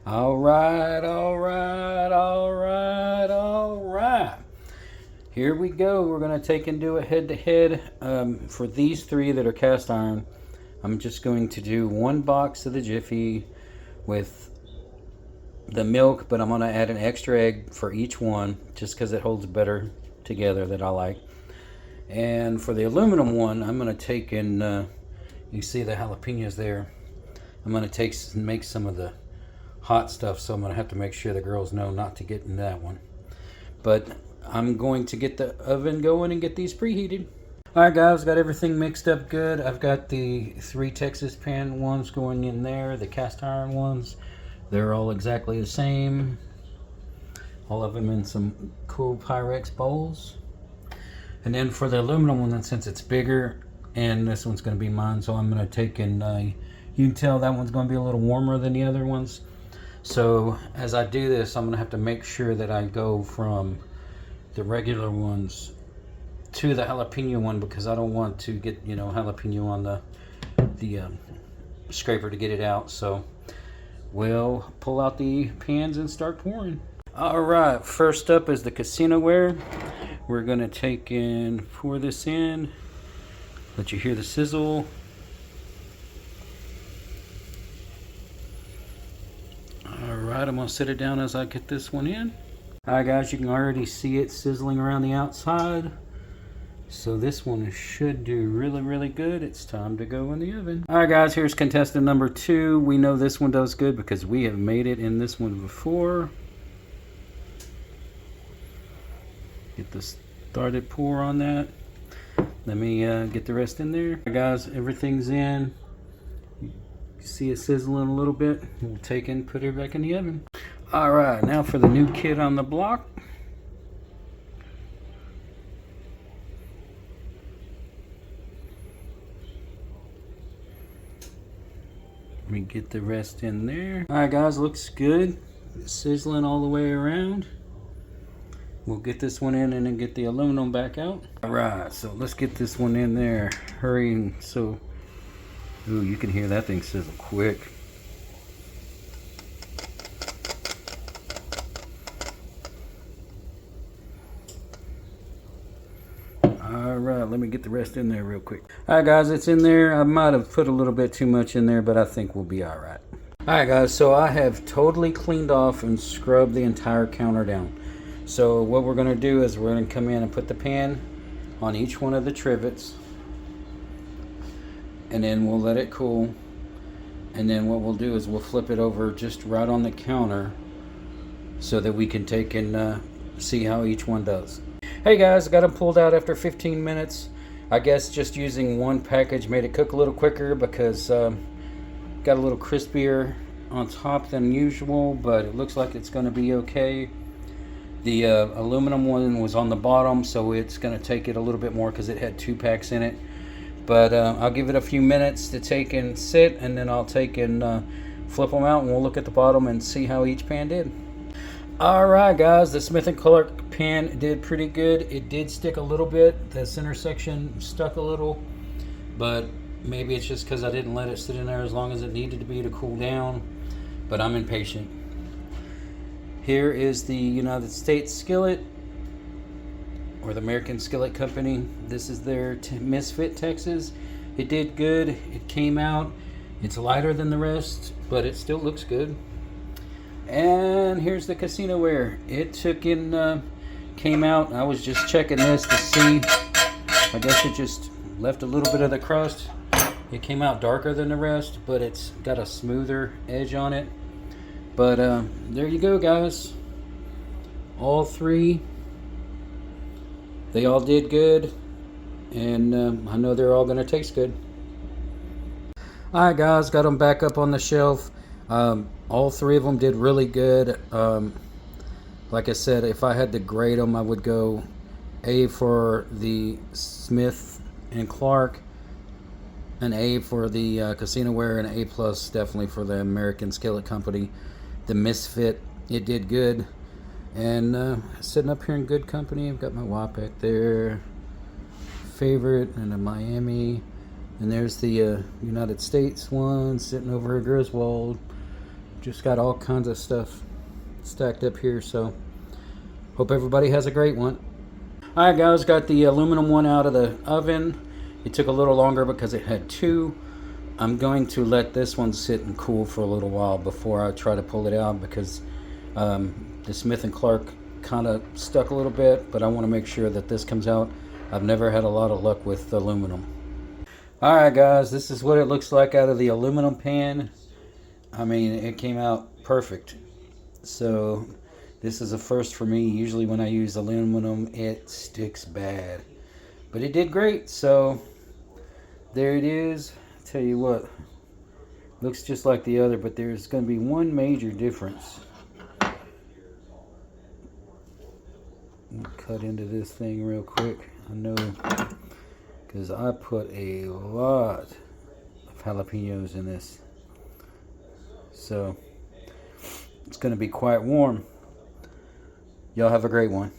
All right, all right, all right, all right. Here we go. We're going to take and do a head-to-head for these three that are cast iron. I'm just going to do one box of the Jiffy with the milk, but I'm going to add an extra egg for each one just because it holds better together that I like. And for the aluminum one, I'm going to take and you see the jalapenos there. I'm going to make some of the hot stuff, so I'm going to have to make sure the girls know not to get in that one. But I'm going to get the oven going and get these preheated. Alright guys, got everything mixed up good. I've got the 3 Texas pan ones going in there, the cast iron ones. They're all exactly the same. All of them in some cool Pyrex bowls. And then for the aluminum one, since it's bigger, and this one's going to be mine, so I'm going to take and you can tell that one's going to be a little warmer than the other ones. So as I do this, I'm going to have to make sure that I go from the regular ones to the jalapeno one, because I don't want to get, you know, jalapeno on the scraper to get it out. So we'll pull out the pans and start pouring. All right, first up is the Cocinaware. We're going to take and pour this in. Let you hear the sizzle. Alright, I'm going to set it down as I get this one in. Alright guys, you can already see it sizzling around the outside. So this one should do really, really good. It's time to go in the oven. Alright guys, here's contestant number 2. We know this one does good because we have made it in this one before. Get the started pour on that. Let me get the rest in there. Alright guys, everything's in. See it sizzling a little bit. We'll take and put it back in the oven. All right, now for the new kid on the block. Let me get the rest in there. All right, guys, looks good. It's sizzling all the way around. We'll get this one in and then get the aluminum back out. All right, so let's get this one in there. Hurry, so. Ooh, you can hear that thing sizzle quick. Alright, let me get the rest in there real quick. Alright guys, it's in there. I might have put a little bit too much in there, but I think we'll be alright. Alright guys, so I have totally cleaned off and scrubbed the entire counter down. So what we're going to do is we're going to come in and put the pan on each one of the trivets. And then we'll let it cool, and then what we'll do is we'll flip it over just right on the counter so that we can take and see how each one does. Hey guys, I got them pulled out after 15 minutes. I guess just using one package made it cook a little quicker because got a little crispier on top than usual, but it looks like it's going to be okay. The aluminum one was on the bottom, so it's going to take it a little bit more because it had 2 packs in it. But I'll give it a few minutes to take and sit, and then I'll take and flip them out, and we'll look at the bottom and see how each pan did. Alright guys, the Smith&Clark pan did pretty good. It did stick a little bit. The center section stuck a little, but maybe it's just because I didn't let it sit in there as long as it needed to be to cool down. But I'm impatient. Here is the United States Skillet, or the American Skillet Company. This is their Misfit Texas. It did good. It came out. It's lighter than the rest, but it still looks good. And here's the Cocinaware. It came out. I was just checking this to see. I guess it just left a little bit of the crust. It came out darker than the rest, but it's got a smoother edge on it. But there you go, guys. All 3. They all did good, and I know they're all going to taste good. Alright guys, got them back up on the shelf. All 3 of them did really good. Like I said, if I had to grade them, I would go A for the Smith&Clark, an A for the Cocinaware, and an A+ definitely for the American Skillet Company. The Misfit, it did good. And sitting up here in good company, I've got my Wapec there, favorite, and a Miami. And there's the United States one sitting over at Griswold. Just got all kinds of stuff stacked up here, so hope everybody has a great one. Alright guys, got the aluminum one out of the oven. It took a little longer because it had two. I'm going to let this one sit and cool for a little while before I try to pull it out, because the Smith&Clark kind of stuck a little bit, but I want to make sure that this comes out. I've never had a lot of luck with aluminum. Alright guys, this is what it looks like out of the aluminum pan. I mean, it came out perfect. So this is a first for me. Usually when I use aluminum, it sticks bad. But it did great, so there it is. Tell you what, looks just like the other, but there's going to be one major difference. Cut into this thing real quick. I know, because I put a lot of jalapenos in this, so it's going to be quite warm. Y'all have a great one.